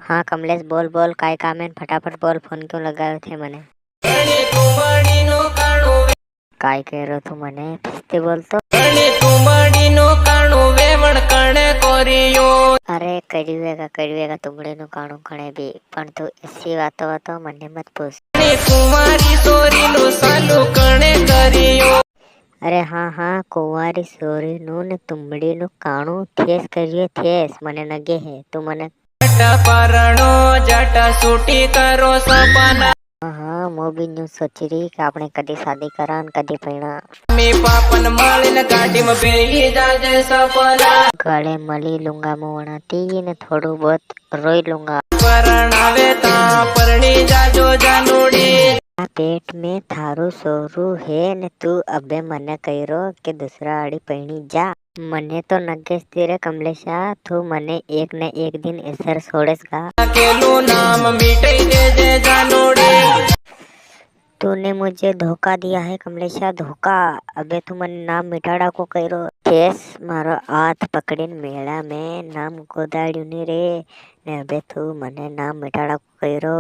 हाँ कमलेश बोल बोल काय काम है फटाफट बोल फोन क्यों लगायो थे मने काय कह रहो तू मने फिस्ते बोल तो अरे कड़वेगा तुमड़े नु काणू खणे भी पण तू ऐसी वातो मने मत पूछ अरे हाँ हाँ कुंवारी सोरी नु ने तुमड़ी नु काणू थेस करिए थेस मने नगे है तू मने हाँ मो भी न्यू सोची रही कि आपने कदी शादी करा कदी पीना गले मली लूंगा मुवणाती ने थोड़ू बहुत रोई लूंगा पेट में थारू सोरू है ने तू अबे मने कहिरो के दूसरा आड़ी पहनी जा मने तो नगेश तेरे कमलेशा तू मने एक न एक दिन ऐसर छोड़ेगा तूने मुझे धोखा दिया है कमलेशा धोखा अबे तू मने नाम मिटाड़ा को कहिरो केस मारो हाथ पकड़ीन मेला में नाम गोदाड़्यू नी रे ने अबे तू मने नाम मिटाड़ा को कहिरो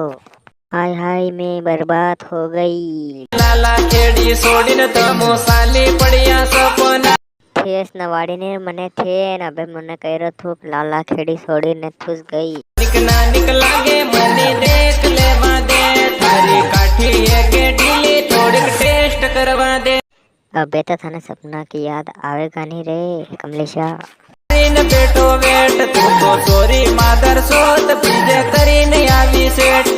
हाय हाय मैं बर्बाद हो गई लाला खेड़ी सोड़ीने तमो साली पड़िया सपना थेस नवाड़ी ने मने थे न अबे मने कहिरो थू लाला खेड़ी सोड़ीने थूस गई निकला गे मने देख लेवा दे थारी काठी है के ढीली थोड़ी टेस्ट करवा दे अबे तो थाने सपना की याद आवेगा नहीं रे कमलेशा बेटो वेट तू तो सोरी मादर सोत बीजे करीने आवी सेट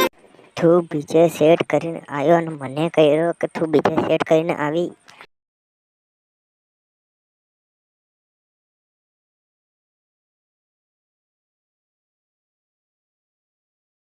तू बीजे सेट करीने आयो ने मने कहिरो के तू बीजे सेट करीने आवी